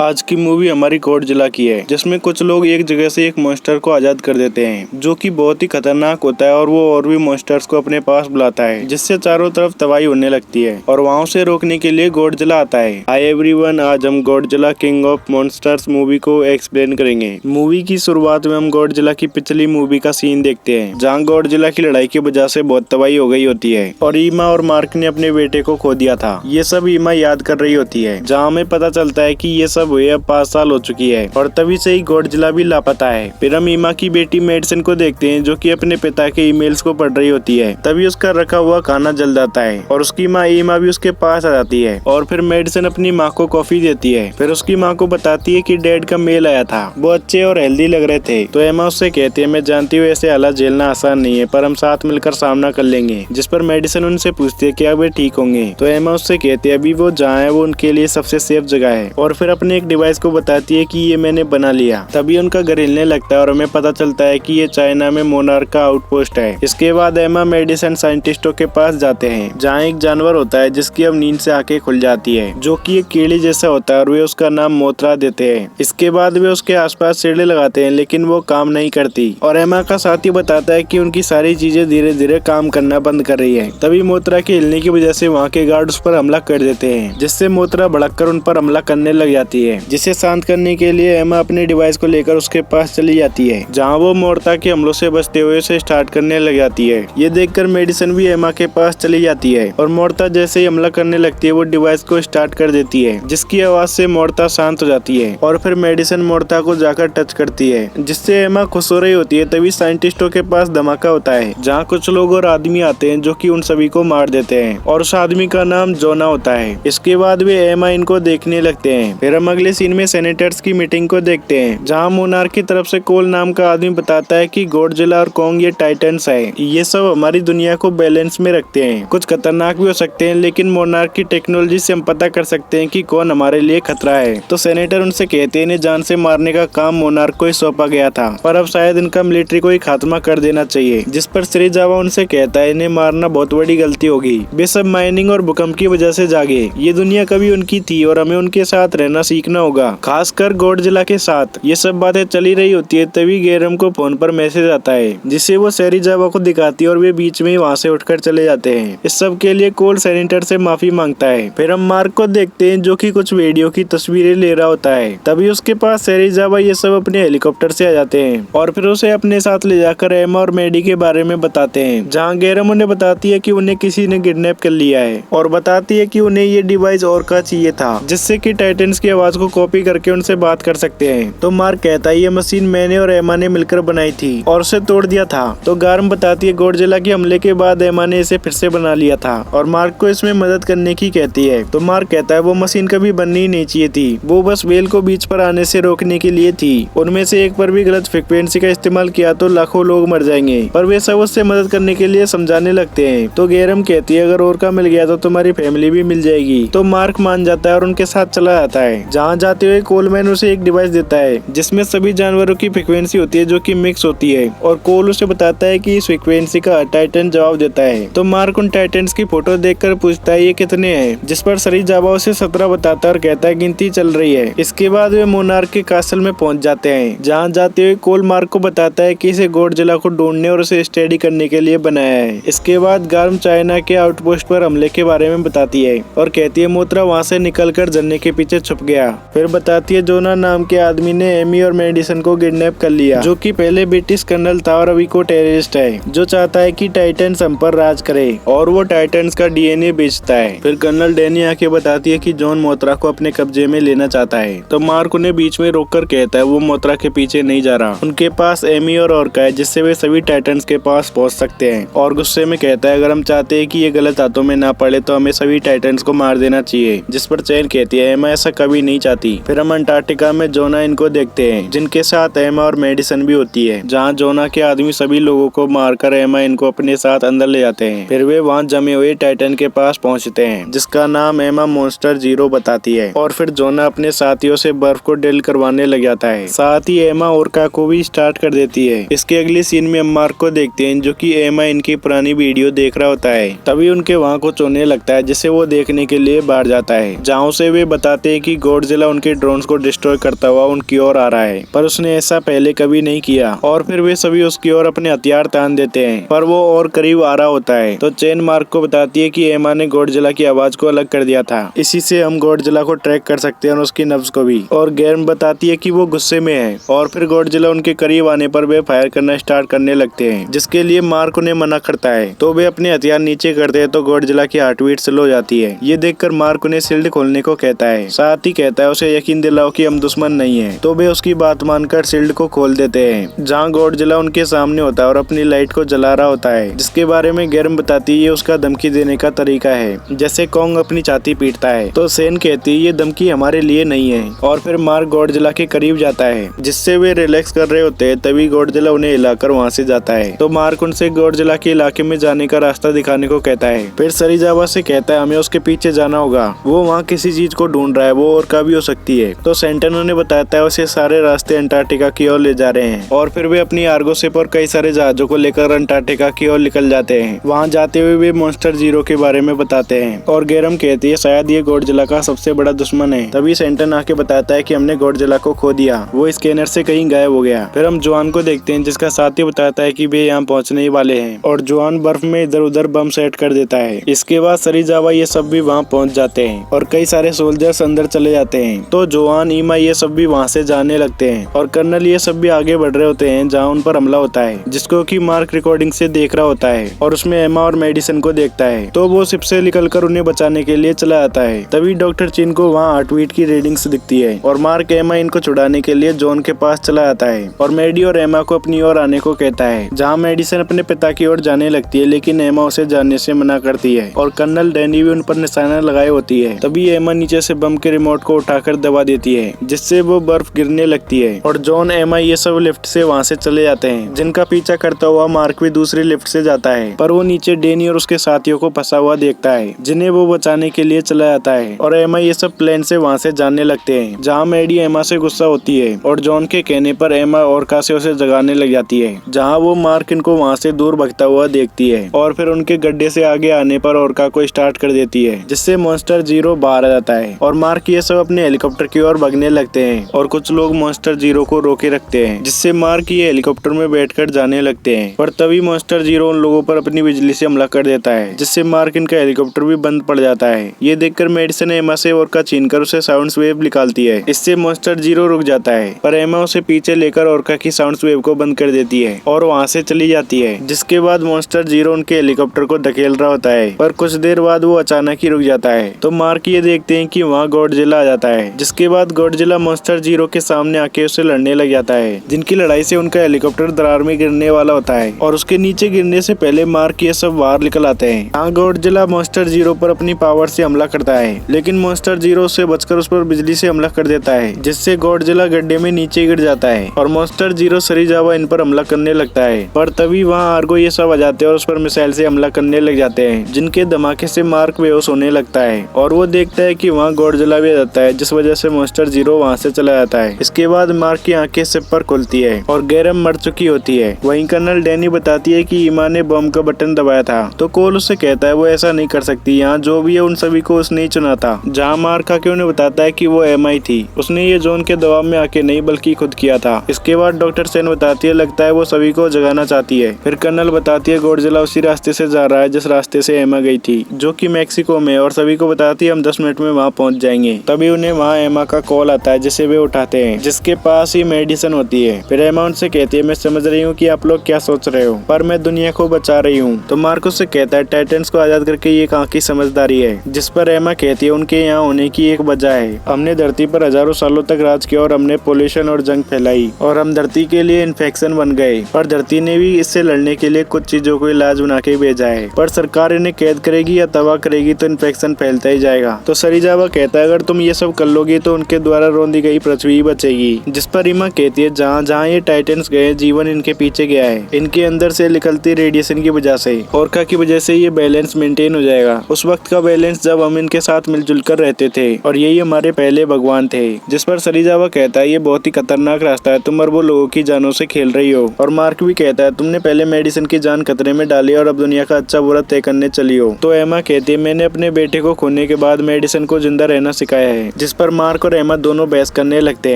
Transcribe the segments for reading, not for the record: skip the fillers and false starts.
आज की मूवी हमारी गॉडजिला की है, जिसमें कुछ लोग एक जगह से एक मॉन्स्टर को आजाद कर देते हैं, जो कि बहुत ही खतरनाक होता है और वो और भी मॉन्स्टर्स को अपने पास बुलाता है, जिससे चारों तरफ तबाही होने लगती है और वहाँ उसे रोकने के लिए गॉडजिला आता है। हाय एवरीवन, आज हम Godzilla king of monsters movie को एक्सप्लेन करेंगे। मूवी की शुरुआत में हम गॉडजिला की पिछली मूवी का सीन देखते हैं, जहाँ गॉडजिला की लड़ाई की वजह से बहुत तबाही हो गई होती है और ईमा और मार्क ने अपने बेटे को खो दिया था। ये सब ईमा याद कर रही होती है, जहाँ हमें पता चलता है कि ये सब हुए अब 5 साल हो चुकी है और तभी से ही गॉडजिला भी लापता है। फिर हम ईमा की बेटी मेडिसिन को देखते हैं, जो कि अपने पिता के ईमेल्स को पढ़ रही होती है। तभी उसका रखा हुआ खाना जल जाता है और उसकी माँ ईमा भी उसके पास आ जाती है और फिर मेडिसिन अपनी माँ को कॉफी देती है। फिर उसकी माँ को बताती है कि डैड का मेल आया था, वो अच्छे और हेल्दी लग रहे थे। तो एमा उससे कहती है, मैं जानती हूँ ऐसे हालात झेलना आसान नहीं है, पर हम साथ मिलकर सामना कर लेंगे। जिस पर मेडिसिन उनसे पूछती है क्या वे ठीक होंगे, तो एमा उससे कहती है अभी वो जहाँ है वो उनके लिए सबसे सेफ जगह है और फिर अपने एक डिवाइस को बताती है कि ये मैंने बना लिया। तभी उनका घर हिलने लगता है और हमें पता चलता है कि ये चाइना में मोनार्क का आउटपोस्ट है। इसके बाद एमा मेडिसिन साइंटिस्टों के पास जाते हैं, जहाँ एक जानवर होता है जिसकी अब नींद से आंखें खुल जाती है, जो कि एक कीड़ी जैसा होता है और वे उसका नाम मोथरा देते हैं। इसके बाद वे उसके आसपास सीढ़ी लगाते हैं, लेकिन वो काम नहीं करती और एमा का साथी बताता है कि उनकी सारी चीजें धीरे धीरे काम करना बंद कर रही है। तभी मोथरा के हिलने की वजह से वहाँ के गार्ड उस पर हमला कर देते हैं, जिससे मोथरा भड़ककर उन पर हमला करने लग जाती है। जिसे शांत करने के लिए एमा अपने डिवाइस को लेकर उसके पास चली जाती है, जहाँ वो मोथरा के हमलों से बचते हुए उसे स्टार्ट करने लग जाती है। ये देखकर मेडिसिन भी एमा के पास चली जाती है और मोथरा जैसे ही हमला करने लगती है वो डिवाइस को स्टार्ट कर देती है, जिसकी आवाज से मोथरा शांत हो जाती है और फिर मेडिसिन मोथरा को जाकर टच करती है, जिससे एमा खुश हो रही होती है। तभी साइंटिस्टों के पास धमाका होता है, जहाँ कुछ लोग और आदमी आते हैं जो कि उन सभी को मार देते हैं और उस आदमी का नाम जोना होता है। इसके बाद वे एमा इनको देखने लगते हैं। फिर हम अगले सीन में सेनेटर्स की मीटिंग को देखते हैं, जहाँ मोनार्क की तरफ से कोल नाम का आदमी बताता है कि गॉडजिला और कॉन्ग ये टाइटन्स है, ये सब हमारी दुनिया को बैलेंस में रखते हैं, कुछ खतरनाक भी हो सकते हैं, लेकिन मोनार्क की टेक्नोलॉजी से हम पता कर सकते हैं कि कौन हमारे लिए खतरा है। तो सेनेटर उनसे कहते हैं इन्हें जान से मारने का काम मोनार्क को ही सौंपा गया था, पर अब शायद इनका मिलिट्री को ही खात्मा कर देना चाहिए। जिस पर श्रीजावा उनसे कहता है इन्हें मारना बहुत बड़ी गलती होगी, वे सब माइनिंग और भूकंप की वजह से जागे, ये दुनिया कभी उनकी थी और हमें उनके साथ रहना सीखना होगा, खासकर गॉडजिला के साथ। ये सब बातें चली रही होती है, तभी गेरम को फोन पर मैसेज आता है, जिसे वो श्रीजावा को दिखाती है और वे बीच में ही वहाँ से उठकर चले जाते हैं। इस सब के लिए कोल सेनेटर से माफी मांगता है। फिर हम मार्क को देखते हैं, जो कि कुछ वीडियो की तस्वीरें ले रहा होता है। तभी उसके पास श्रीजावा ये सब अपने हेलीकॉप्टर से आ जाते हैं और फिर उसे अपने साथ ले जाकर एमा और मेडी के बारे में बताते हैं, जहाँ गेरम उन्हें बताती है कि उन्हें किसी ने किडनैप कर लिया है और बताती है कि उन्हें ये डिवाइस और का चाहिए था, जिससे कि टाइटन्स की आवाज को कॉपी करके उनसे बात कर सकते हैं। तो मार्क कहता है ये मशीन मैंने और एमा ने मिलकर बनाई थी और उसे तोड़ दिया था। तो गारम बताती है गॉडजिला के हमले के बाद एमा ने इसे फिर से बना लिया था और मार्क को इसमें मदद करने की कहती है। तो मार्क कहता है वो मशीन कभी बननी ही नहीं चाहिए थी, वो बस वेल को बीच पर आने से रोकने के लिए थी। उनमें से एक पर भी गलत फ्रीक्वेंसी का इस्तेमाल किया तो लाखों लोग मर जाएंगे, पर वे सब उससे मदद करने के लिए समझाने लगते हैं। तो गेरम कहती है अगर और का मिल गया तो तुम्हारी फैमिली भी मिल जाएगी। तो मार्क मान जाता है और उनके साथ चला जाता है। जहाँ जाते हुए कोलमैन उसे एक डिवाइस देता है, जिसमें सभी जानवरों की फ्रीक्वेंसी होती है, जो कि मिक्स होती है, और कोल उसे बताता है कि इस फ्रीक्वेंसी का टाइटन जवाब देता है। तो मार्क उन टाइटन्स की फोटो देखकर पूछता है ये कितने हैं, जिस पर श्रीजावा उसे 17 बताता है और कहता है गिनती चल रही है। इसके बाद वे मोनार्क के कासल में पहुंच जाते हैं, जहाँ जाते हुए कोल मार्क को बताता है कि इसे गॉडजिला को ढूंढने और उसे स्टडी करने के लिए बनाया है। इसके बाद गार्म चाइना के आउटपोस्ट पर हमले के बारे में बताती है और कहती है मोथरा वहाँ से निकलकर झरने के पीछे छुप गया। फिर बताती है जोना नाम के आदमी ने एमी और मेडिसिन को किडनैप कर लिया, जो कि पहले ब्रिटिश कर्नल था और अभी को टेररिस्ट है, जो चाहता है कि टाइटन्स हम पर राज करे और वो टाइटन्स का डीएनए बेचता है। फिर कर्नल डैनी आके बताती है कि जॉन मोथरा को अपने कब्जे में लेना चाहता है। तो मार्क उन्हें बीच में रोककर कहता है वो मोथरा के पीछे नहीं जा रहा, उनके पास एमी और ऑर्का है, जिससे वे सभी टाइटन्स के पास पहुंच सकते हैं। और गुस्से में कहता है अगर हम चाहते हैं कि ये गलत हाथों में ना पड़े तो हमें सभी टाइटन्स को मार देना चाहिए। जिस पर चैन कहती है एमा ऐसा कभी नहीं चाहती। फिर हम अंटार्कटिका में जोना इनको देखते हैं, जिनके साथ एमा और मेडिसिन भी होती है, जहाँ जोना के आदमी सभी लोगों को मारकर एमा इनको अपने साथ अंदर ले जाते हैं। फिर वे वहाँ जमे हुए टाइटन के पास पहुँचते हैं, जिसका नाम एमा मॉन्स्टर 0 बताती है और फिर जोना अपने साथियों से बर्फ को ड्रिल करवाने लग जाता है। साथ ही एमा ऑर्का को भी स्टार्ट कर देती है। इसके अगले सीन में हम मार्क को देखते हैं, जो कि एमा इनकी पुरानी वीडियो देख रहा होता है। तभी उनके वहाँ कुछ होने लगता है, जिसे वो देखने के लिए बाहर जाता है, जहाँ से वे बताते हैं कि गॉडजिला गॉडजिला उनके ड्रोन्स को डिस्ट्रॉय करता हुआ उनकी ओर आ रहा है, पर उसने ऐसा पहले कभी नहीं किया और फिर वे सभी उसकी ओर अपने हथियार तान देते हैं, पर वो और करीब आ रहा होता है तो चेन मार्क को बताती है कि एमा ने गॉडजिला की आवाज को अलग कर दिया था। इसी से हम गॉडजिला को ट्रैक कर सकते हैं और उसकी नब्ज को भी। और गैरम बताती है कि वो गुस्से में है और फिर गॉडजिला उनके करीब आने पर वे फायर करना स्टार्ट करने लगते हैं, जिसके लिए मार्क उन्हें मना करता है। तो वे अपने हथियार नीचे करते हैं तो गॉडजिला की हार्ट बीट स्लो हो जाती है। ये देखकर मार्क उन्हें शील्ड खोलने को कहता है, साथ ही कहता है उसे यकीन दिलाओ कि हम दुश्मन नहीं है। तो वे उसकी बात मानकर शील्ड को खोल देते हैं, जहाँ गॉडजिला उनके सामने होता है और अपनी लाइट को जला रहा होता है, जिसके बारे में गैरम बताती है ये उसका धमकी देने का तरीका है, जैसे कॉन्ग अपनी छाती पीटता है। तो सेन कहती है ये धमकी हमारे लिए नहीं है और फिर मार्क गॉडजिला के करीब जाता है, जिससे वे रिलैक्स कर रहे होते हैं। तभी गॉडजिला उन्हें हिलाकर वहाँ से जाता है। तो मार्क उनसे गॉडजिला के इलाके में जाने का रास्ता दिखाने को कहता है। फिर सरीजावा से कहता है हमें उसके पीछे जाना होगा, वो वहाँ किसी चीज को ढूंढ रहा है, वो और का भी हो सकती है। तो सेंटन उन्हें बताता है उसे सारे रास्ते अंटार्कटिका की ओर ले जा रहे हैं और फिर वे अपनी आर्गो शिप और कई सारे जहाजों को लेकर अंटार्कटिका की ओर निकल जाते हैं। वहाँ जाते हुए वे मॉन्स्टर जीरो के बारे में बताते हैं और गैरम कहती है शायद ये गॉडजिला का सबसे बड़ा दुश्मन है। तभी सेंटन आके बताता है कि हमने गॉडजिला को खो दिया, वो स्कैनर से कहीं गायब हो गया। फिर हम जोआन को देखते हैं, जिसका साथी बताता है कि वे यहाँ पहुँचने ही वाले हैं और जोआन बर्फ में इधर उधर बम सेट कर देता है। इसके बाद सरीजावा ये सब भी वहाँ पहुँच जाते हैं और कई सारे सोल्जर्स अंदर चले जाते हैं। तो जोआन, ईमा ये सब भी वहाँ से जाने लगते हैं और कर्नल ये सब भी आगे बढ़ रहे होते हैं, जहाँ उन पर हमला होता है, जिसको कि मार्क रिकॉर्डिंग से देख रहा होता है और उसमें एमा और मेडिसन को देखता है। तो वो शिप से निकलकर उन्हें बचाने के लिए चला आता है। तभी डॉक्टर चिन को वहाँ हार्ट बीट की रीडिंग्स दिखती है और मार्क एमा इनको छुड़ाने के लिए जॉन के पास चला आता है और मेडी और एमा को अपनी ओर आने को कहता है, जहाँ मेडिसन अपने पिता की ओर जाने लगती है, लेकिन एमा उसे जाने से मना करती है और कर्नल डैनी भी उन पर निशाना लगाए होती है। तभी एमा नीचे से बम के रिमोट को उठाकर दबा देती है, जिससे वो बर्फ गिरने लगती है और जॉन, एमा ये सब लिफ्ट से वहाँ से चले जाते हैं, जिनका पीछा करता हुआ मार्क भी दूसरी लिफ्ट से जाता है। पर वो नीचे डैनी और उसके साथियों को फंसा हुआ देखता है, जिन्हें वो बचाने के लिए चला जाता है और एमा ये सब प्लेन से वहाँ से जाने लगते हैं, जहाँ मेडी एमा से गुस्सा होती है और जॉन के कहने पर एमा ओरका से उसे जगाने लग जाती है, जहाँ वो मार्क इनको वहाँ से दूर भगता हुआ देखती है और फिर उनके गड्ढे से आगे आने पर ओरका को स्टार्ट कर देती है, जिससे मॉन्स्टर जीरो बाहर आ जाता है और मार्क ये सब अपने हेलीकॉप्टर की ओर भगने लगते हैं और कुछ लोग मॉन्स्टर जीरो को रोके रखते हैं, जिससे मार्क ये हेलीकॉप्टर में बैठकर जाने लगते हैं। पर तभी मॉन्स्टर जीरो उन लोगों पर अपनी बिजली से हमला कर देता है, जिससे मार्क इनका हेलीकॉप्टर भी बंद पड़ जाता है। ये देखकर मेडिसन एमा से ओरका छीनकर उसे साउंड वेव निकालती है, इससे मॉन्स्टर जीरो रुक जाता है, पर एमा उसे पीछे लेकर ओरका की साउंड वेव को बंद कर देती है और वहाँ से चली जाती है। जिसके बाद मॉन्स्टर जीरो उनके हेलीकॉप्टर को धकेल रहा होता है, पर कुछ देर बाद वो अचानक ही रुक जाता है। तो मार्क ये देखते हैं कि वहाँ गॉडजिला आ जाता है, जिसके बाद गॉडजिला मॉन्स्टर जीरो के सामने आके उससे लड़ने लग जाता है, जिनकी लड़ाई से उनका हेलीकॉप्टर दरार में गिरने वाला होता है और उसके नीचे गिरने से पहले मार्क ये सब बाहर निकल आते हैं। यहाँ गॉडजिला मॉन्स्टर जीरो पर अपनी पावर से हमला करता है, लेकिन मॉन्स्टर जीरो उससे बचकर उस पर बिजली से हमला कर देता है, जिससे गॉडजिला गड्ढे में नीचे गिर जाता है और मॉन्स्टर जीरो सरीजावा इन पर हमला करने लगता है। पर तभी वहाँ आर्गो ये सब आ जाते हैं और उस पर मिसाइल से हमला करने लग जाते हैं, जिनके धमाके से मार्क बेहोश होने लगता है और वो देखता है कि वहाँ गॉडजिला भी आ जाता है, जिस वजह से मॉन्स्टर जीरो वहाँ से चला जाता है। इसके बाद मार्क की आंखें सिप पर खुलती है और गैरम मर चुकी होती है। वहीं कर्नल डैनी बताती है कि ईमा ने बम का बटन दबाया था, तो कोल उससे कहता है वो ऐसा नहीं कर सकती, यहाँ जो भी है उन सभी को उसने ही चुना था। जहाँ मार्क आके उन्हें बताता है कि वो एमआई थी, उसने ये जोन के दबाव में आके नहीं बल्कि खुद किया था। इसके बाद डॉक्टर सेन बताती है लगता है वो सभी को जगाना चाहती है। फिर कर्नल बताती है गॉडजिला उसी रास्ते से जा रहा है जिस रास्ते से एमा गई थी, जो कि मैक्सिको में, और सभी को बताती है हम 10 मिनट में वहाँ पहुँच जाएंगे। तभी उन्हें वहाँ एमा का कॉल आता है, जिसे वे उठाते हैं, जिसके पास ही मेडिसन होती है। फिर एमा उनसे कहती है मैं समझ रही हूँ कि आप लोग क्या सोच रहे हो, पर मैं दुनिया को बचा रही हूँ। तो मार्कस से कहता है टाइटन्स को आजाद करके ये कहाँ की समझदारी है, जिस पर एमा कहती है उनके यहाँ होने की एक वजह है, हमने धरती पर हजारों सालों तक राज किया और हमने पोल्यूशन और जंग फैलाई और हम धरती के लिए इन्फेक्शन बन गए, पर धरती ने भी इससे लड़ने के लिए कुछ चीजों को इलाज बना के भेजा है, पर सरकार इन्हें कैद करेगी या तबाह करेगी तो इन्फेक्शन फैलता ही जाएगा। तो सरीजावा कहता है अगर तुम ये सब कर लोगी तो उनके द्वारा रौंदी गई पृथ्वी ही बचेगी। जिस पर रीमा कहती है जहाँ जहाँ ये टाइटन्स गए जीवन इनके पीछे गया है, इनके अंदर से निकलती रेडिएशन की वजह से, ओरका की वजह से ये बैलेंस मेंटेन हो जाएगा, उस वक्त का बैलेंस जब हम इनके साथ मिलजुल कर रहते थे और यही हमारे पहले भगवान थे। जिस पर सरीजावा कहता है ये बहुत ही खतरनाक रास्ता है, तुम और वो लोगों की जानों से खेल रही हो। और मार्क भी कहता है तुमने पहले मेडिसन की जान खतरे में डाली और अब दुनिया का अच्छा बुरा तय करने चली हो। तो एमा कहती है मैंने अपने बेटे को खोने के बाद मेडिसन को जिंदा रहना सिखाया है जिस पर मार्क और एमा दोनों बहस करने लगते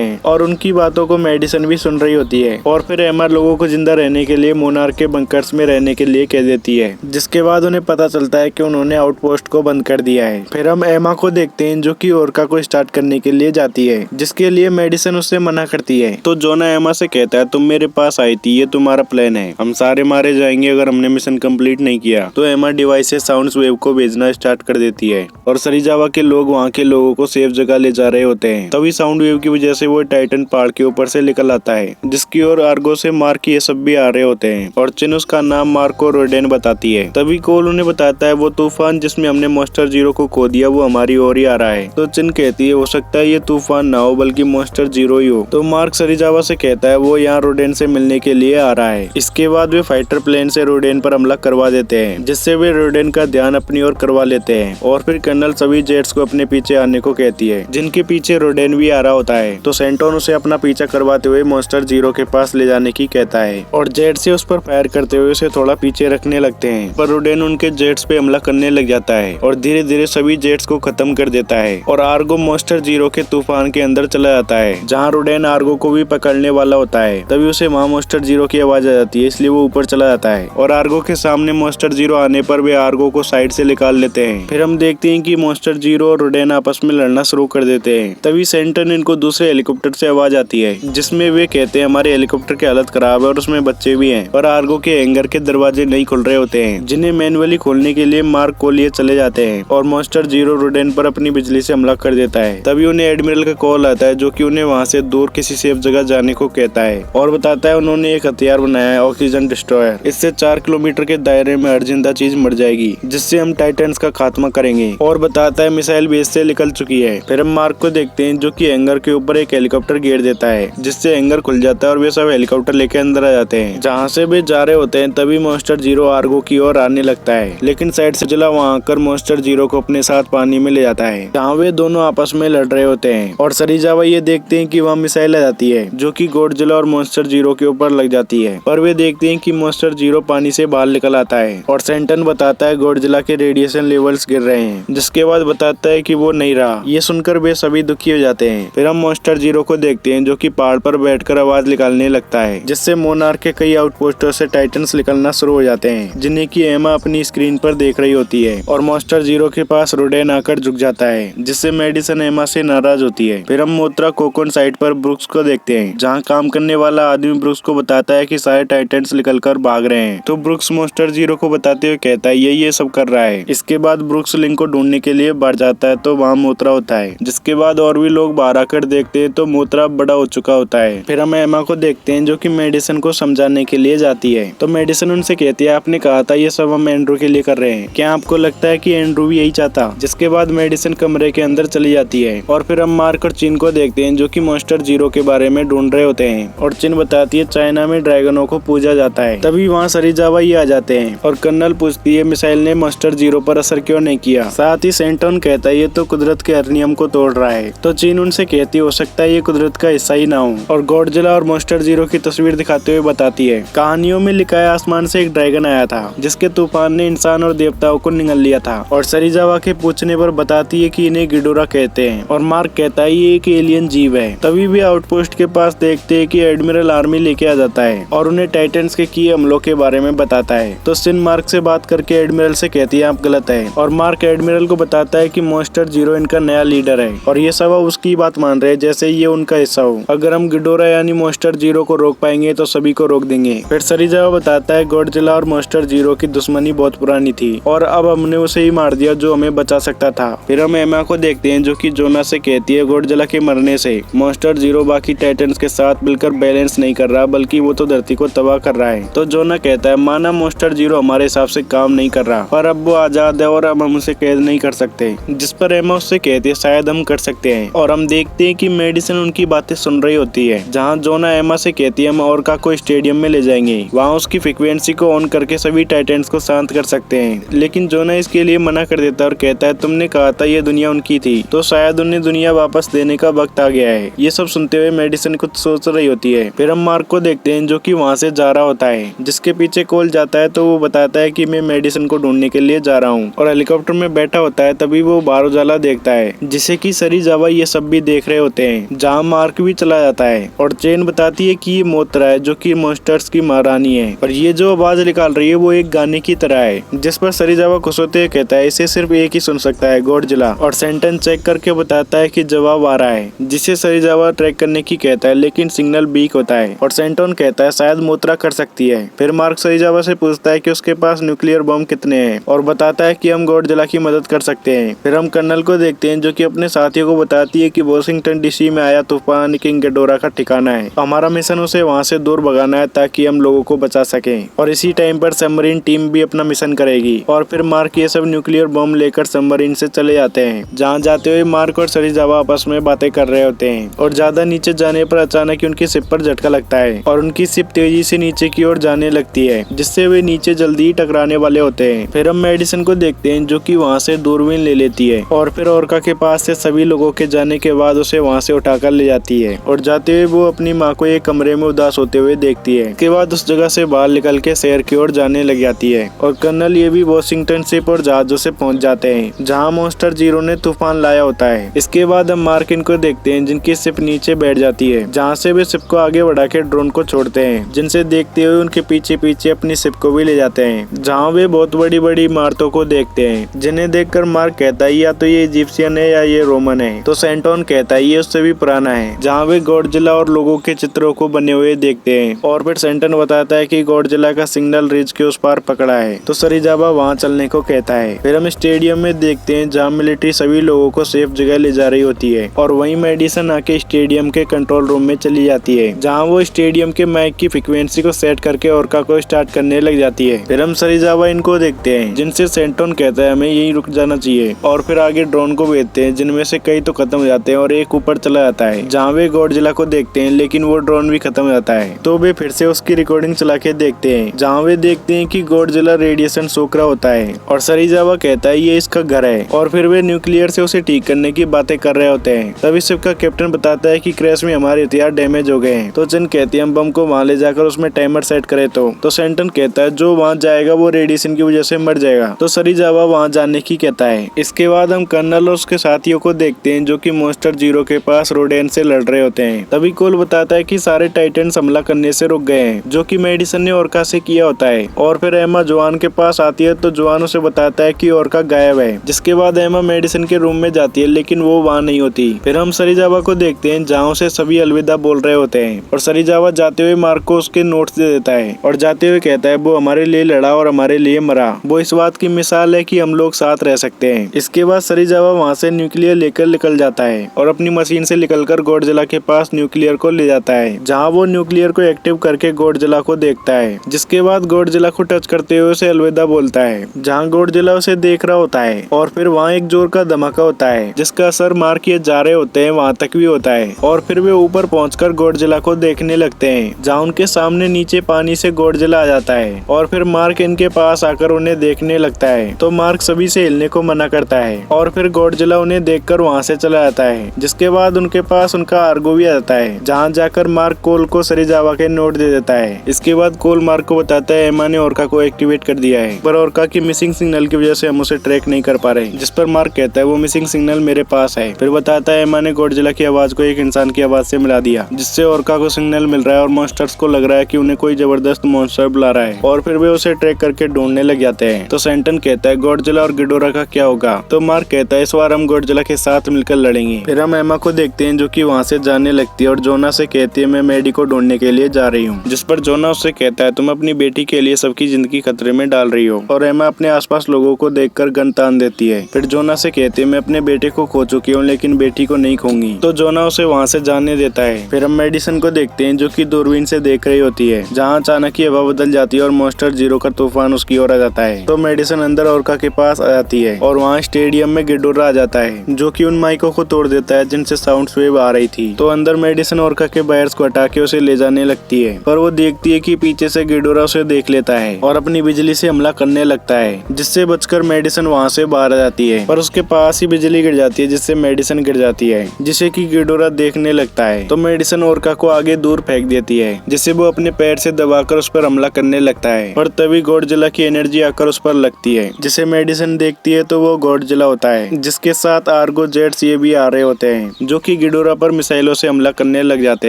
हैं और उनकी बातों को मेडिसन भी सुन रही होती है। और फिर एमा लोगों को जिंदा रहने के लिए मोनार्क के बंकर्स में रहने के लिए कह देती है, जिसके बाद उन्हें पता चलता है कि उन्होंने आउटपोस्ट को बंद कर दिया है। फिर हम एमा को देखते हैं जो कि ओरका को स्टार्ट करने के लिए जाती है, जिसके लिए मेडिसन उससे मना करती है। तो जोना एमा से कहता है, तुम मेरे पास आई थी, ये तुम्हारा प्लान है, हम सारे मारे जाएंगे अगर हमने मिशन कंप्लीट नहीं किया। तो एमा डिवाइस से साउंड वेव को भेजना स्टार्ट कर देती है और सरीजावा के लोग वहाँ के लोगों को सेफ जगह ले जा रहे होते हैं। तभी साउंड वेव की वजह से वो टाइटन पहाड़ के ऊपर से निकल आता है, जिसकी ओर आर्गो से मार्क ये सब भी आ रहे होते हैं और चिन उसका नाम मार्क को रोडेन बताती है। तभी कोल उन्हें बताता है वो तूफान जिसमें हमने मॉन्स्टर जीरो को खो दिया वो हमारी ओर ही आ रहा है। तो चिन कहती है हो सकता है ये तूफान ना हो बल्कि मॉन्स्टर जीरो ही हो। तो मार्क सरीजावा से कहता है वो यहाँ रोडेन से मिलने के लिए आ रहा है। इसके बाद वे फाइटर प्लेन से रोडेन पर हमला करवा देते हैं, जिससे वे रोडेन का ध्यान अपनी ओर करवा लेते हैं। और फिर कर्नल सभी जेट्स को अपने पीछे आने को कहती है, जिनके पीछे रोडेन भी आ रहा होता है। तो सेंटोन उसे अपना पीछा करवाते हुए मॉन्स्टर जीरो के पास ले जाने की कहता है और जेट से उस पर फायर करते हुए उसे थोड़ा पीछे रखने लगते हैं, पर रोडेन उनके जेट्स पे हमला करने लग जाता है और धीरे धीरे सभी जेट्स को खत्म कर देता है और आर्गो मॉन्स्टर जीरो के तूफान के अंदर चला जाता है, जहाँ रोडेन आर्गो को भी पकड़ने वाला होता है। तभी उसे वहाँ मॉन्स्टर जीरो की आवाज आ जाती है, इसलिए वो ऊपर चला जाता है और आर्गो के सामने मॉन्स्टर जीरो आने पर वे आर्गो को साइड से निकाल लेते हैं। फिर हम देखते हैं कि मॉन्स्टर जीरो और रोडेन आपस में लड़ना शुरू कर देते हैं। तभी सेंटन इनको दूसरे हेलीकॉप्टर से आवाज आती है, जिसमें वे कहते हैं हमारे हेलीकॉप्टर की हालत खराब है और उसमें बच्चे भी हैं और आर्गो के हैंगर के दरवाजे नहीं खुल रहे होते हैं, जिन्हें मैनुअली खोलने के लिए मार्क को लिए चले जाते हैं और मॉन्स्टर जीरो रोडेन पर अपनी बिजली से हमला कर देता है। तभी उन्हें एडमिरल का कॉल आता है, जो कि उन्हें वहाँ से दूर किसी सेफ जगह जाने को कहता है और बताता है उन्होंने एक हथियार बनाया है, ऑक्सीजन डिस्ट्रॉयर। इससे 4 किलोमीटर के दायरे में हर जिंदा चीज मर जाएगी, जिससे हम टाइटन्स का खात्मा करेंगे। और बताता है मिसाइल बेस से निकल चुकी है। फिर हम मार्क को देखते हैं जो कि हैंगर के ऊपर एक हेलीकॉप्टर घेर देता है, जिससे हैंगर खुल जाता है और वे सब हेलीकॉप्टर लेके अंदर आ जाते हैं, जहाँ से वे जा रहे होते हैं। तभी मॉन्स्टर जीरो आर्गो की ओर आने लगता है, लेकिन साइड से जिला वहाँ आकर मॉन्स्टर जीरो को अपने साथ पानी में ले जाता है, जहाँ वे दोनों आपस में लड़ रहे होते हैं। और सरीजावा ये देखते हैं कि वहाँ मिसाइल आ जाती है, जो कि गॉडजिला और मॉन्स्टर जीरो के ऊपर लग जाती है, पर वे देखते हैं कि मॉन्स्टर जीरो पानी से बाहर निकल आता है और सेंटन बताता है गॉडजिला के रेडिएशन लेवल्स गिर रहे हैं, जिसके बाद बताता है कि वो नहीं रहा। ये सुनकर वे सभी दुखी हो जाते हैं। फिर हम मॉन्स्टर जीरो को देखते हैं जो कि पहाड़ पर बैठकर आवाज निकालने लगता है, जिससे मोनार्क के कई आउटपोस्टों से टाइटन्स निकलना शुरू हो जाते हैं, जिन्हें की एमा अपनी स्क्रीन पर देख रही होती है। और मॉन्स्टर जीरो के पास रोडेन आकर झुक जाता है, जिससे मेडिसन एमा से नाराज होती है। फिर हम मोत्रा कोकोन साइट पर ब्रुक्स को देखते हैं, जहाँ काम करने वाला आदमी ब्रुक्स को बताता है कि सारे टाइटन्स निकलकर भाग रहे हैं। तो ब्रुक्स मॉन्स्टर जीरो को बताते हुए कहता है ये सब कर रहा है। इसके बाद ब्रुक्स लिंक को ढूंढने के लिए बढ़ जाता है, तो वहाँ मोत्रा होता है, जिसके बाद और भी लोग बाहर आकर देखते हैं तो मोत्रा बड़ा हो चुका होता है। फिर हम एमा को देखते हैं जो कि मेडिसन को समझाने के लिए जाती है। तो मेडिसन उनसे कहती है आपने कहा था ये सब हम एंड्रू के लिए कर रहे हैं, क्या आपको लगता है कि एंड्रू भी यही चाहता? जिसके बाद मेडिसन कमरे के अंदर चली जाती है और फिर हम मार्क और चिन को देखते हैं जो कि मॉन्स्टर जीरो के बारे में ढूंढ रहे होते हैं और चिन बताती है चाइना में ड्रैगनों को पूजा जाता है। तभी वहाँ सरीजावा ही आ जाते हैं और कर्नल पूछती है मिसाइल ने मॉन्स्टर जीरो पर असर क्यों नहीं किया। साथ ही सेंटोन कहता है ये तो कुदरत के हर नियम को तोड़ रहा है। तो चिन उनसे कहती हो सकता है ये कुदरत का हिस्सा ही ना हो और गॉडजिला और मॉन्स्टर जीरो की तस्वीर दिखाते हुए बताती है कहानियों में लिखा है आसमान से एक ड्रैगन आया था जिसके तूफान ने इंसान और देवताओं को निगल लिया था। और सरीजावा के पूछने पर बताती है कि इन्हें गिडोरा कहते हैं और मार्क कहता है ये एक एलियन जीव है। तभी भी आउटपोस्ट के पास देखते हैं कि एडमिरल आर्मी लेके आ जाता है और उन्हें टाइटन्स के किए हमलों के बारे में बताता है। तो सिन मार्क से बात करके एडमिरल से कहती है आप गलत है और मार्क एडमिरल को बताता है कि मॉन्स्टर जीरो इनका नया लीडर है और ये सब उसकी बात मान रहे हैं जैसे ये उनका हिस्सा हो। अगर हम गिडोरा यानी मॉन्स्टर जीरो को रोक पाएंगे तो सभी को रोक देंगे। फिर सरीजावा बताता है गॉडजिला और मॉन्स्टर जीरो की दुश्मनी बहुत पुरानी थी और अब हमने उसे ही मार दिया जो हमें बचा सकता था। फिर हम एमा को देखते हैं जो कि जोना से कहती है गॉडजिला के मरने से मॉन्स्टर जीरो बाकी टाइटन्स के साथ मिलकर बैलेंस नहीं कर रहा बल्कि वो तो धरती को तबाह कर रहा है। तो जोना कहता है माना मॉन्स्टर जीरो हमारे हिसाब से काम नहीं कर रहा पर अब वो आजाद है और अब हम उसे कैद नहीं कर सकते। जिस पर एमा उससे कहती है शायद हम कर सकते हैं और हम देखते हैं कि मेडिसन उनकी बातें सुन रही होती है। जहाँ जोना एमा से कहती है हम ओरका को स्टेडियम में ले जाएंगे, वहाँ उसकी फ्रीक्वेंसी को ऑन करके सभी टाइटन्स को शांत कर सकते हैं। लेकिन जोना इसके लिए मना कर देता है और कहता है तुमने कहा था ये दुनिया उनकी थी तो शायद उन्हें दुनिया वापस देने का वक्त आ गया है। ये सब सुनते हुए मेडिसन कुछ सोच रही होती है। फिर हम मार्क को देखते हैं जो कि वहाँ से जा रहा होता है, जिसके पीछे कोल जाता है तो वो बताता है कि मैं मेडिसन को ढूंढने के लिए जा रहा हूँ और हेलीकॉप्टर में बैठा होता है। तभी वो बाहर उजाला देखता है जिसे जिसे कि सरीजावा ये सब भी देख रहे होते हैं। जहाँ मार्क भी चला जाता है और चेन बताती है कि ये मोत्रा है जो कि मॉन्स्टर्स की महारानी है और ये जो आवाज निकाल रही है वो एक गाने की तरह है, जिस पर सरीजावा खुश होते हुए कहता है इसे सिर्फ एक ही सुन सकता है, गॉडजिला। और सेंटन चेक करके बताता है कि जवाब आ रहा है, जिसे सरीजावा ट्रैक करने की कहता है, लेकिन सिग्नल वीक होता है और सेंटन कहता है शायद मोत्रा कर सकती है। फिर मार्क सरीजावा से पूछता है कि उसके पास न्यूक्लियर बम कितने हैं और बताता है कि हम गॉडजिला की मदद कर सकते हैं। फिर हम कर्नल को देखते हैं जो कि अपने साथियों को बताती है कि वाशिंगटन डीसी में आया तूफान किंग गेडोरा का ठिकाना है। हमारा मिशन उसे वहाँ से दूर भगाना है ताकि हम लोगों को बचा सके और इसी टाइम पर सबमरीन टीम भी अपना मिशन करेगी। और फिर मार्क ये सब न्यूक्लियर बम लेकर सबमरीन से चले जाते हैं। जहाँ जाते हुए मार्क और सरीजावा आपस में बातें कर रहे होते हैं और ज्यादा नीचे जाने पर अचानक उनकी शिप पर झटका लगता है और उनकी शिप तेजी से नीचे की ओर जाने लगती है, जिससे वे नीचे जल्दी ही टकराने वाले होते हैं। फिर हम मेडिसन को देखते हैं जो कि वहाँ से दूरबीन ले लेती है और फिर ओरका के पास से सभी लोगों के जाने के बाद उसे वहाँ से उठाकर ले जाती है और जाते हुए वो अपनी माँ को एक कमरे में उदास होते हुए देखती है। इसके बाद उस जगह से बाहर निकल के शहर की ओर जाने लग जाती है और कर्नल ये भी वॉशिंगटन शिप और जहाजों से पहुंच जाते हैं जहां मॉन्स्टर जीरो ने तूफान लाया होता है। इसके बाद हम मार्क इनको देखते हैं जिनकी शिप नीचे बैठ जाती है, जहां से वे शिप को आगे बढ़ा के ड्रोन को छोड़ते हैं, जिनसे देखते हुए उनके पीछे पीछे अपनी शिप को भी ले जाते हैं, जहाँ वे बहुत बड़ी बड़ी इमारतों को देखते हैं, जिन्हें देखकर मार्क कहता है या तो ये इजिप्शियन है या ये रोमन है। तो सेंटोन कहता है ये उससे भी पुराना है, जहाँ वे गॉडजिला और लोगों के चित्रों को बने हुए देखते हैं। और फिर सेंटन बताता है कि गॉडजिला का सिग्नल रिज के उस पार पकड़ा है। तो सरीजावा वहाँ चलने को कहता है। फिर हम स्टेडियम में देखते हैं जहाँ मिलिट्री सभी लोगों को सेफ जगह ले जा रही होती है और वहीं मेडिसन आके स्टेडियम के कंट्रोल रूम में चली जाती है, जहाँ वो स्टेडियम के माइक की फ्रीक्वेंसी को सेट करके ओरका को स्टार्ट करने लग जाती है। फिर हम सरीजावा इनको देखते हैं जिनसे सेंटोन कहता है हमें यहीं रुक जाना चाहिए और फिर आगे ड्रोन को भेजते हैं, जिनमें से कई तो खत्म हो जाते हैं और एक ऊपर चला जाता है, जहाँ वे गॉडजिला को देखते हैं, लेकिन वो ड्रोन भी खत्म हो जाता है। तो वे फिर से उसकी रिकॉर्डिंग चला के देखते हैं, जहाँ वे देखते हैं कि गॉडजिला रेडिएशन सोख रहा होता है और सरीजावा कहता है ये इसका घर है और फिर वे न्यूक्लियर से उसे ठीक करने की बातें कर रहे होते हैं। तभी शिप का कैप्टन बताता है कि क्रैश में हमारे हथियार डैमेज हो गए हैं। तो चिन कहती है हम बम को वहाँ ले जाकर उसमें टाइमर सेट करें। तो सेंटन कहता है जो वहाँ जाएगा वो रेडिएशन की वजह से मर जाएगा। तो सरीजावा वहाँ जाने की कहता है। इसके बाद हम कर्नल और उसके साथियों को देखते हैं जो कि मॉन्स्टर जीरो के पास रोडेन से लड़ रहे होते हैं। तभी कोल बताता है कि सारे टाइटन्स हमला करने से रुक गए हैं, जो कि मेडिसन ने ओरका से किया होता है। और फिर एमा जोआन के पास आती है तो जोआन उसे बताता है कि ओरका गायब है। जिसके बाद एमा मेडिसन के रूम में जाती है, लेकिन वो वहाँ नहीं होती। फिर हम सरीजावा को देखते हैं जहाँ उसे सभी अलविदा बोल रहे होते हैं और सरीजावा जाते हुए मार्क को उसके नोट्स दे देता है और जाते हुए कहता है वो हमारे लिए लड़ा और हमारे लिए मरा, वो इस बात की मिसाल है कि हम लोग साथ रह सकते हैं। इसके बाद सरीजावा वहाँ से न्यूक्लियर लेकर निकल जाता है और अपनी मशीन से निकलकर गॉडजिला के पास न्यूक्लियर को ले जाता है, जहाँ वो न्यूक्लियर को एक्टिव करके गॉडजिला को देखता है। जिसके बाद गॉडजिला को टच करते हुए उसे अलविदा बोलता है, जहाँ गॉडजिला उसे देख रहा होता है। और फिर वहाँ एक जोर का धमाका होता है जिसका असर मार्क किए जा रहे होते हैं वहाँ तक भी होता है। और फिर वे ऊपर पहुंचकर गॉडजिला को देखने लगते हैं, जहाँ उनके सामने नीचे पानी से गॉडजिला आ जाता है। और फिर मार्क इनके पास आकर उन्हें देखने लगता है तो मार्क सभी से हिलने को मना करता है और फिर गॉडजिला उन्हें देखकर वहाँ से चला जाता है। जिसके बाद उनके पास उनका आर्गो भी आ जाता है, जहाँ जाकर मार्क कोल को सरीजावा के नोट दे देता है। इसके बाद कोल मार्क को बताता है एमा ने ओरका को एक्टिवेट कर दिया है, पर ओरका की मिसिंग सिग्नल की वजह से हम उसे ट्रैक नहीं कर पा रहे। जिस पर मार्क कहता है वो मिसिंग सिग्नल मेरे पास है। फिर बताता है एमा ने गॉडजिला की आवाज को एक इंसान की आवाज से मिला दिया, जिससे ओरका को सिग्नल मिल रहा है और मॉन्स्टर्स को लग रहा है कि उन्हें कोई जबरदस्त मॉन्स्टर बुला रहा है। और फिर वे उसे ट्रैक करके ढूंढने लग जाते हैं। तो सेंटन कहता है गॉडजिला और गिडोरा का क्या होगा। तो मार्क कहता है इस बार हम गॉडजिला के साथ मिलकर लड़ेंगे। फिर हम एमा को देखते हैं जो कि वहाँ से जाने लगती है और जोना से कहती है मैं मैडी को ढूंढने के लिए जा रही हूँ। जिस पर जोना उससे कहता है तुम अपनी बेटी के लिए सबकी जिंदगी खतरे में डाल रही हो। और एमा अपने आसपास लोगों को देखकर गन तान देती है। फिर जोना से कहती है मैं अपने बेटे को खो चुकी हूँ लेकिन बेटी को नहीं खोऊंगी। तो जोना उसे वहाँ से जाने देता है। फिर हम मेडिसन को देखते हैं जो कि दूरबीन से देख रही होती है, जहाँ अचानक ही हवा बदल जाती है और मॉन्स्टर जीरो का तूफान उसकी ओर आ जाता है। तो मेडिसन अंदर ओरका के पास आ जाती है और वहाँ स्टेडियम में गिडोरा आ जाता है जो कि उन माइकों को तोड़ देता है जिनसे साउंड वेव आ रही थी। तो अंदर मेडिसन ओरका के वायर्स को हटा के उसे ले जाने लगती है, पर वो देखती है कि पीछे से गिडोरा उसे देख लेता है और अपनी बिजली से हमला करने लगता है, जिससे बचकर मेडिसन वहाँ से बाहर आ जाती है। पर उसके पास ही बिजली गिर जाती है जिससे मेडिसन गिर जाती है, जिसे कि गिडोरा देखने लगता है। तो मेडिसन ओरका को आगे दूर फेंक देती है, जिसे वो अपने पैर से दबाकर उस पर हमला करने लगता है। पर तभी गॉडजिला की एनर्जी आकर उस पर लगती है, जिसे मेडिसन देखती है तो वो गॉडजिला होता है, जिसके साथ आर्गो जेट्स ये भी आ रहे होते हैं, जो कि गिडोरा पर मिसाइलों से हमला करने लग जाते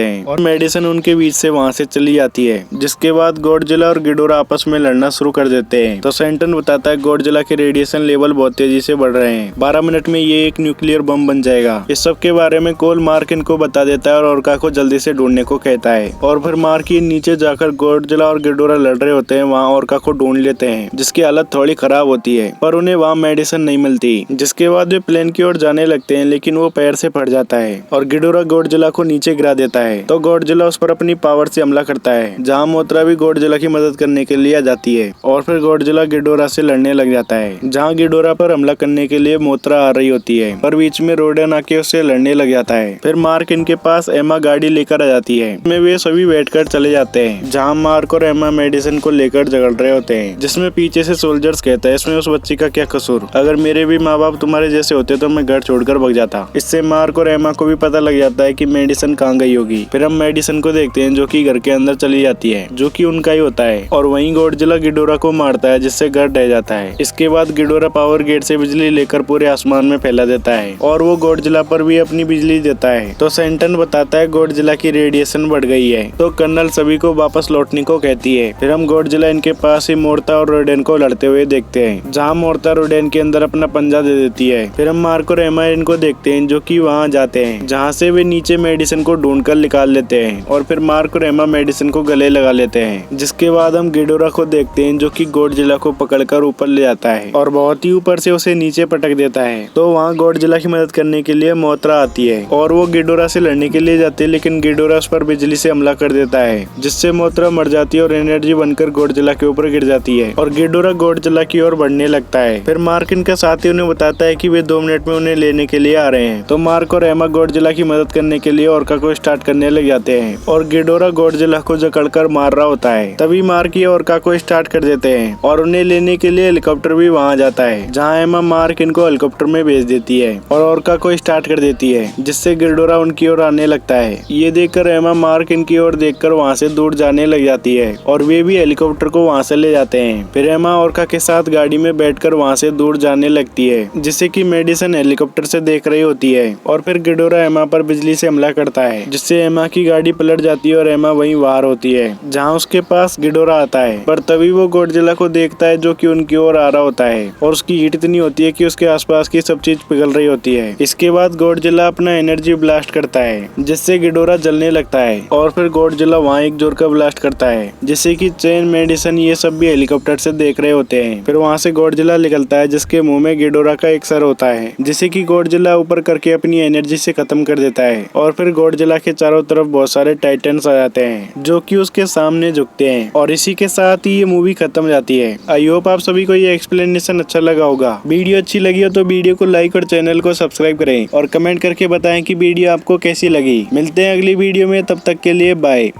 हैं और मेडिसन उनके बीच से वहां से चली जाती है। जिसके बाद गॉडजिला और गिडोरा आपस में लड़ना शुरू कर देते हैं। तो सेंटन बताता है गॉडजिला के रेडिएशन लेवल बहुत तेजी से बढ़ रहे हैं, 12 मिनट में ये एक न्यूक्लियर बम बन जाएगा। इस सब के बारे में कोल मार्क इनको बता देता है और ओरका को जल्दी से ढूंढने को कहता है। और फिर मार्क नीचे जाकर गॉडजिला और गिडोरा लड़ रहे होते हैं, वहाँ ओरका को ढूंढ लेते हैं, जिसकी हालत थोड़ी खराब होती है, पर उन्हें वहाँ मेडिसिन नहीं मिलती। जिसके बाद वे प्लेन की ओर जाने लगते हैं, लेकिन वो पैर से फट जाता है और गिडोरा गॉडजिला को नीचे गिरा देता है। तो गॉडजिला उस पर अपनी पावर से हमला करता है, जहाँ मोत्रा भी गॉडजिला की मदद करने के लिए आ जाती है। और फिर गॉडजिला गिडोरा से लड़ने लग जाता है, जहाँ गिडोरा पर हमला करने के लिए मोत्रा आ रही होती है, पर बीच में रोडेन आके उससे लड़ने लग जाता है। फिर मार्क इनके पास एमा गाड़ी लेकर आ जाती है, इसमें वे सभी बैठ कर चले जाते हैं, जहाँ मार्क और एमा मेडिसिन को लेकर झगड़ रहे होते हैं, जिसमें पीछे से सोल्जर्स कहता है इसमें उस बच्ची का क्या कसूर, अगर मेरे भी माँ बाप तुम्हारे जैसे होते तो मैं घर छोड़कर भाग जाता। इससे मार्क और एमा को भी पता लग जाता है कि मेडिसिन कहाँ गई होगी। फिर हम मेडिसिन को देखते हैं, जो कि घर के अंदर चली जाती है, जो कि उनका ही होता है, और वहीं गॉडजिला गिडोरा को मारता है, जिससे घर ढह जाता है। इसके बाद गिडोरा पावर गेट से बिजली लेकर पूरे आसमान में फैला देता है और वो गॉडजिला पर भी अपनी बिजली देता है। तो सेंटन बताता है गॉडजिला की रेडिएशन बढ़ गई है, तो कर्नल सभी को वापस लौटने को कहती है। फिर हम गॉडजिला इनके पास ही मोर्ता और रोडेन को लड़ते हुए देखते हैं, जहाँ मोर्ता रोडेन के अंदर अपना पंजा दे देती है। फिर हम मार्क और एमा इनको देखते हैं, जो कि वहाँ जाते हैं, जहाँ से वे नीचे मेडिसिन को ढूंढकर निकाल लेते हैं, और फिर मार्क और एमा मेडिसिन को गले लगा लेते हैं। जिसके बाद हम गिडोरा को देखते हैं, जो कि गॉडजिला को पकड़कर ऊपर ले जाता है और बहुत ही ऊपर से उसे नीचे पटक देता है। तो वहाँ गॉडजिला की मदद करने के लिए मोत्रा आती है और वो गिडोरा से लड़ने के लिए जाती है, लेकिन गिडोरा उस पर बिजली से हमला कर देता है, जिससे मोत्रा मर जाती है और एनर्जी बनकर गॉडजिला के ऊपर गिर जाती है और गिडोरा गॉडजिला की ओर बढ़ने लगता है। फिर मार्क इनका साथी उन्हें बताता है कि वे 2 मिनट में उन्हें लेने के लिए आ रहे हैं। तो मार्क और एमा गॉडजिला की मदद करने के लिए ओरका को स्टार्ट करने लग जाते हैं और गिडोरा गॉडजिला को जकड़कर मार रहा होता है। तभी मार्क ये ओरका को स्टार्ट कर देते हैं और उन्हें लेने के लिए हेलीकॉप्टर भी वहाँ जाता है, जहाँ एमा मार्क इनको हेलीकॉप्टर में भेज देती है और ओरका को स्टार्ट कर देती है, जिससे गिडोरा उनकी ओर आने लगता है। ये देखकर एमा मार्क इनकी ओर देखकर वहाँ से दूर जाने लग जाती है और वे भी हेलीकॉप्टर को वहाँ से ले जाते हैं। फिर एमा ओरका के साथ गाड़ी में बैठकर वहाँ से दूर जाने लगती है, जिससे कि मेडिसिन हेलीकॉप्टर से देख रही होती है। और फिर गिडोरा एमा पर बिजली से हमला करता है, जिससे एमा की गाड़ी पलट जाती है और एमा वहीं बाहर होती है, जहाँ उसके पास गिडोरा आता है। पर तभी वो गॉडजिला को देखता है, जो कि उनकी ओर आ रहा होता है और उसकी हीट इतनी होती है कि उसके आसपास की सब चीज पिघल रही होती है। इसके बाद गॉडजिला अपना एनर्जी ब्लास्ट करता है, जिससे गिडोरा जलने लगता है और फिर गॉडजिला वहाँ एक जोर का ब्लास्ट करता है, जिससे कि चेन मेडिसिन ये सब भी हेलीकॉप्टर से देख रहे होते हैं। फिर वहाँ से गॉडजिला निकलता है, जिसके मुंह में गिडोरा का एक सर होता है, जिसे कि गॉडजिला ऊपर करके अपनी एनर्जी से खत्म कर देता है। और फिर गॉडजिला के चारों तरफ बहुत सारे टाइटन्स आ जाते हैं, जो कि उसके सामने झुकते हैं। और इसी के साथ ही ये मूवी खत्म हो जाती है। आई होप आप सभी को ये एक्सप्लेनेशन अच्छा लगा होगा। वीडियो अच्छी लगी हो तो वीडियो को लाइक और चैनल को सब्सक्राइब करें और कमेंट करके बताएं कि वीडियो आपको कैसी लगी। मिलते हैं अगली वीडियो में, तब तक के लिए बाय।